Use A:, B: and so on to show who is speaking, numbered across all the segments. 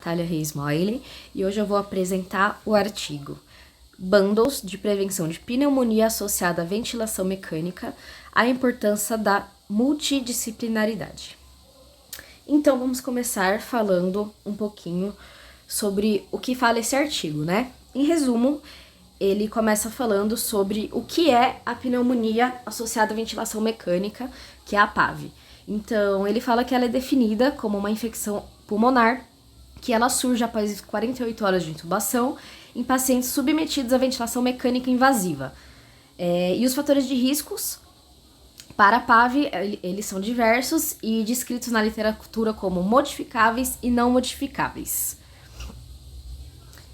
A: Thalia Reis Moyle, e hoje eu vou apresentar o artigo Bundles de Prevenção de Pneumonia Associada à Ventilação Mecânica, a importância da multidisciplinaridade. Então, vamos começar falando um pouquinho sobre o que fala esse artigo, né? Em resumo, ele começa falando sobre o que é a pneumonia associada à ventilação mecânica, que é a PAV. Então, ele fala que ela é definida como uma infecção pulmonar, que ela surge após 48 horas de intubação em pacientes submetidos à ventilação mecânica invasiva. E os fatores de riscos para a PAV, eles são diversos e descritos na literatura como modificáveis e não modificáveis.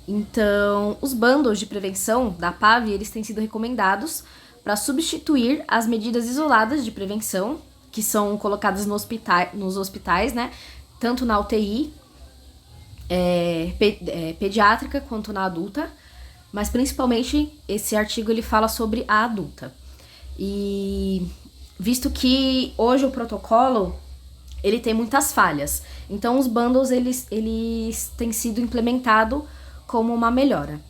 A: Então, os bundles de prevenção da PAV, eles têm sido recomendados para substituir as medidas isoladas de prevenção, que são colocadas nos hospitais, né? Tanto na UTI pediátrica quanto na adulta, mas principalmente esse artigo ele fala sobre a adulta. E visto que hoje o protocolo ele tem muitas falhas, então os bundles eles têm sido implementados como uma melhora.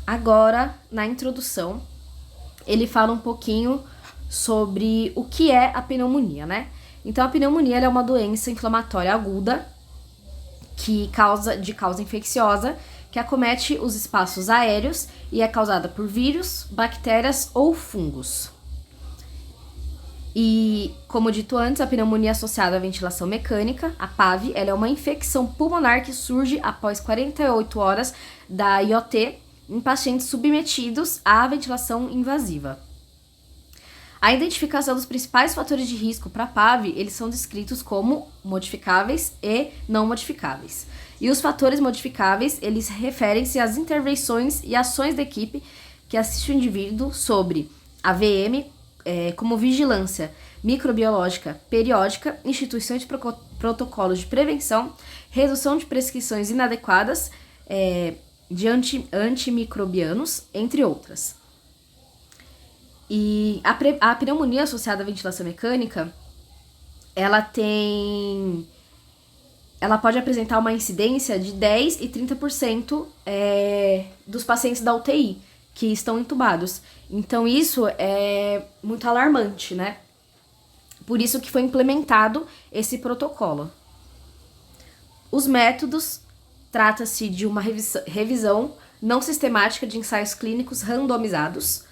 A: Agora, na introdução, ele fala um pouquinho sobre o que é a pneumonia, né? Então, a pneumonia ela é uma doença inflamatória aguda de causa infecciosa que acomete os espaços aéreos e é causada por vírus, bactérias ou fungos. E, como dito antes, a pneumonia associada à ventilação mecânica, a PAV, ela é uma infecção pulmonar que surge após 48 horas da IOT em pacientes submetidos à ventilação invasiva. A identificação dos principais fatores de risco para a PAV, eles são descritos como modificáveis e não modificáveis. E os fatores modificáveis, eles referem-se às intervenções e ações da equipe que assiste o indivíduo sobre AVM, como vigilância microbiológica periódica, instituições de protocolos de prevenção, redução de prescrições inadequadas de antimicrobianos, entre outras. E a pneumonia associada à ventilação mecânica, ela pode apresentar uma incidência de 10% e 30% dos pacientes da UTI que estão entubados. Então isso é muito alarmante, né? Por isso que foi implementado esse protocolo. Os métodos, trata-se de uma revisão não sistemática de ensaios clínicos randomizados.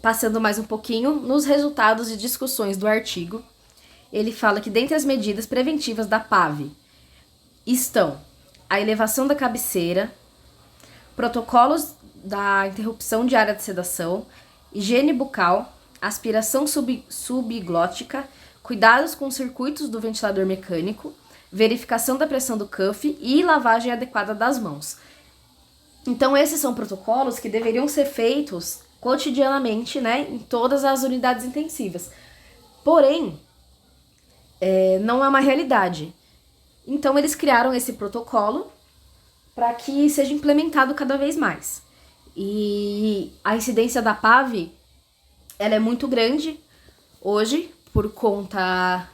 A: Passando mais um pouquinho nos resultados e discussões do artigo, ele fala que dentre as medidas preventivas da PAV estão a elevação da cabeceira, protocolos da interrupção diária de sedação, higiene bucal, aspiração subglótica, cuidados com os circuitos do ventilador mecânico, verificação da pressão do cuff e lavagem adequada das mãos. Então, esses são protocolos que deveriam ser feitos cotidianamente, né, em todas as unidades intensivas. Porém, não é uma realidade. Então, eles criaram esse protocolo para que seja implementado cada vez mais. E a incidência da PAV, ela é muito grande hoje, por conta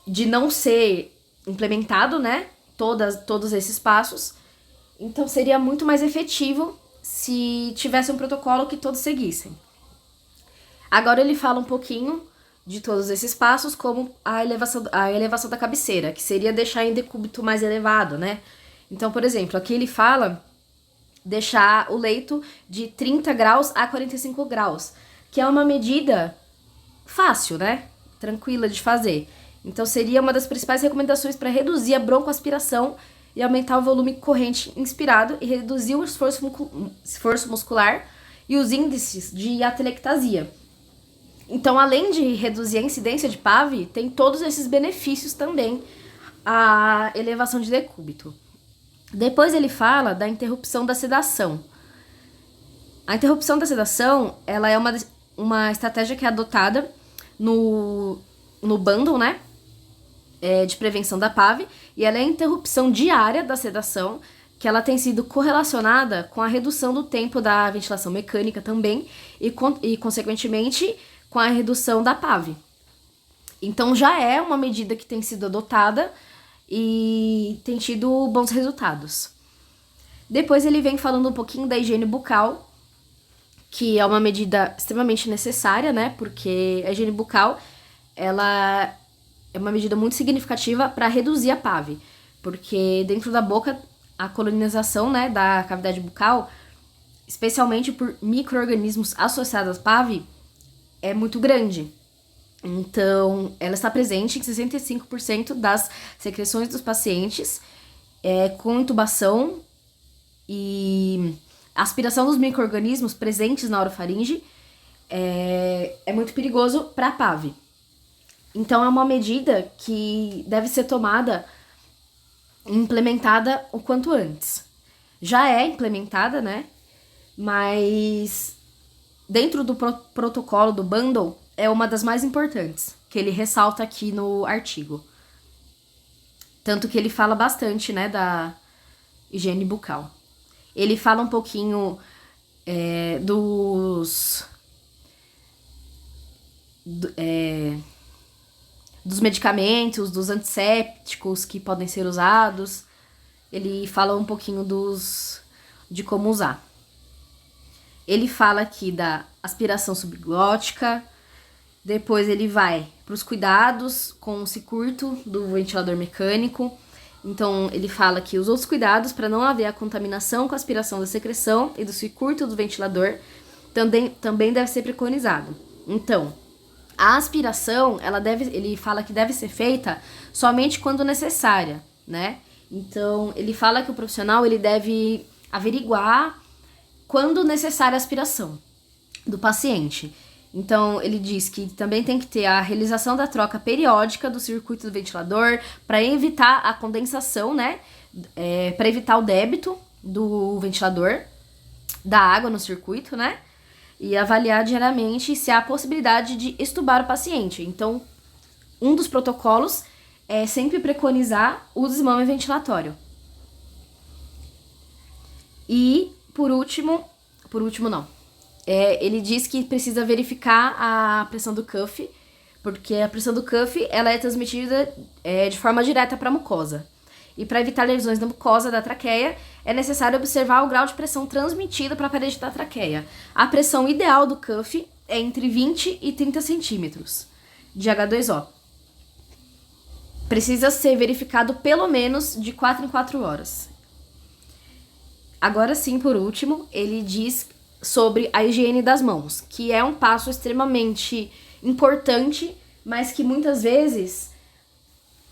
A: de não ser implementado, né, todos esses passos. Então, seria muito mais efetivo se tivesse um protocolo que todos seguissem. Agora ele fala um pouquinho de todos esses passos, como a elevação da cabeceira, que seria deixar em decúbito mais elevado, né? Então, por exemplo, aqui ele fala deixar o leito de 30 graus a 45 graus, que é uma medida fácil, né? Tranquila de fazer. Então, seria uma das principais recomendações para reduzir a broncoaspiração e aumentar o volume corrente inspirado e reduzir o esforço muscular e os índices de atelectasia. Então, além de reduzir a incidência de PAV, tem todos esses benefícios também a elevação de decúbito. Depois ele fala da interrupção da sedação. A interrupção da sedação, ela é uma estratégia que é adotada no bundle, né? De prevenção da PAV, e ela é a interrupção diária da sedação, que ela tem sido correlacionada com a redução do tempo da ventilação mecânica também, e consequentemente, com a redução da PAV. Então já é uma medida que tem sido adotada e tem tido bons resultados. Depois ele vem falando um pouquinho da higiene bucal, que é uma medida extremamente necessária, né? Porque a higiene bucal, ela é uma medida muito significativa para reduzir a PAV. Porque dentro da boca, a colonização, né, da cavidade bucal, especialmente por micro-organismos associados à PAV, é muito grande. Então, ela está presente em 65% das secreções dos pacientes, com intubação e aspiração dos micro-organismos presentes na orofaringe é muito perigoso para a PAV. Então, é uma medida que deve ser tomada e implementada o quanto antes. Já é implementada, né? Mas dentro do protocolo do bundle, é uma das mais importantes, que ele ressalta aqui no artigo. Tanto que ele fala bastante, né, da higiene bucal. Ele fala um pouquinho dos medicamentos, dos antissépticos que podem ser usados. Ele fala um pouquinho de como usar. Ele fala aqui da aspiração subglótica. Depois ele vai para os cuidados com o circuito do ventilador mecânico. Então, ele fala que os outros cuidados para não haver a contaminação com a aspiração da secreção e do circuito do ventilador também deve ser preconizado. Então, a aspiração, ele fala que deve ser feita somente quando necessária, né? Então, ele fala que o profissional ele deve averiguar quando necessária a aspiração do paciente. Então, ele diz que também tem que ter a realização da troca periódica do circuito do ventilador para evitar a condensação, né? Para evitar o débito do ventilador, da água no circuito, né? E avaliar diariamente se há possibilidade de extubar o paciente. Então, um dos protocolos é sempre preconizar o desmame ventilatório. E, por último não. Ele diz que precisa verificar a pressão do cuff, porque a pressão do cuff ela é transmitida de forma direta para a mucosa. E para evitar lesões na mucosa da traqueia, é necessário observar o grau de pressão transmitido para a parede da traqueia. A pressão ideal do cuff é entre 20 e 30 centímetros de H2O. Precisa ser verificado pelo menos de 4 em 4 horas. Agora sim, por último, ele diz sobre a higiene das mãos, que é um passo extremamente importante, mas que muitas vezes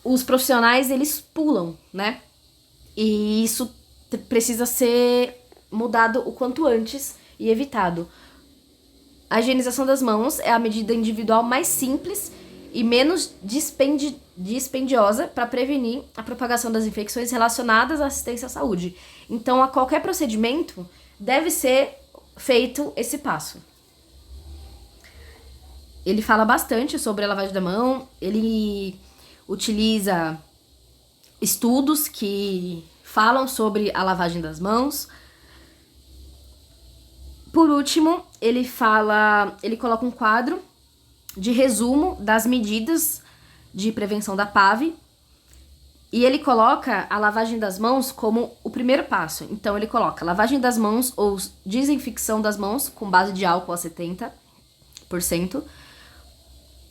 A: os profissionais eles pulam, né? E isso precisa ser mudado o quanto antes e evitado. A higienização das mãos é a medida individual mais simples e menos dispendiosa para prevenir a propagação das infecções relacionadas à assistência à saúde. Então, a qualquer procedimento deve ser feito esse passo. Ele fala bastante sobre a lavagem da mão, ele utiliza estudos que falam sobre a lavagem das mãos. Por último, ele coloca um quadro de resumo das medidas de prevenção da PAV e ele coloca a lavagem das mãos como o primeiro passo. Então, ele coloca lavagem das mãos ou desinfecção das mãos com base de álcool a 70%.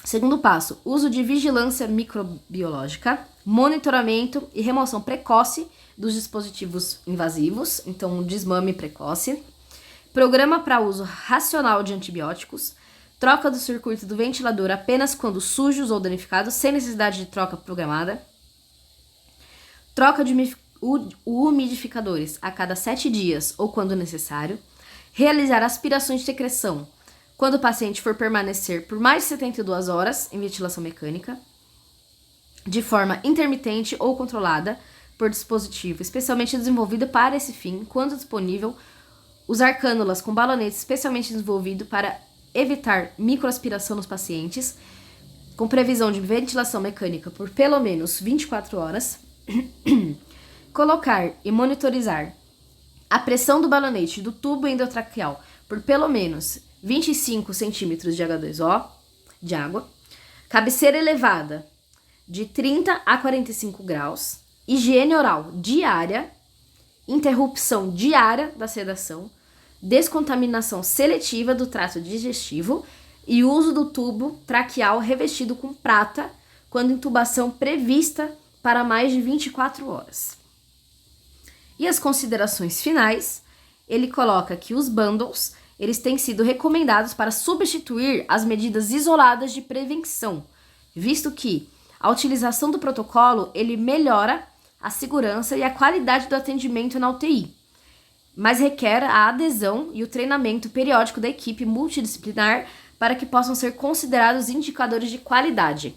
A: Segundo passo, uso de vigilância microbiológica, monitoramento e remoção precoce dos dispositivos invasivos, então desmame precoce, programa para uso racional de antibióticos, troca do circuito do ventilador apenas quando sujos ou danificados, sem necessidade de troca programada, troca de umidificadores a cada 7 dias ou quando necessário, realizar aspirações de secreção quando o paciente for permanecer por mais de 72 horas em ventilação mecânica, de forma intermitente ou controlada por dispositivo especialmente desenvolvido para esse fim, quando disponível, usar cânulas com balonete especialmente desenvolvido para evitar microaspiração nos pacientes, com previsão de ventilação mecânica por pelo menos 24 horas, colocar e monitorizar a pressão do balonete do tubo endotraqueal por pelo menos 25 centímetros de H2O, de água. Cabeceira elevada de 30 a 45 graus. Higiene oral diária. Interrupção diária da sedação. Descontaminação seletiva do trato digestivo e uso do tubo traqueal revestido com prata quando intubação prevista para mais de 24 horas. E as considerações finais, ele coloca que os bundles, eles têm sido recomendados para substituir as medidas isoladas de prevenção, visto que a utilização do protocolo, ele melhora a segurança e a qualidade do atendimento na UTI, mas requer a adesão e o treinamento periódico da equipe multidisciplinar para que possam ser considerados indicadores de qualidade.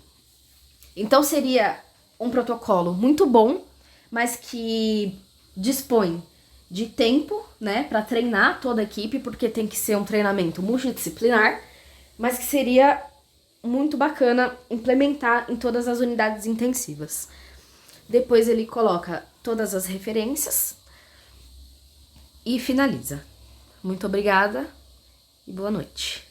A: Então seria um protocolo muito bom, mas que dispõe de tempo, né, para treinar toda a equipe, porque tem que ser um treinamento multidisciplinar, mas que seria muito bacana implementar em todas as unidades intensivas. Depois ele coloca todas as referências e finaliza. Muito obrigada e boa noite.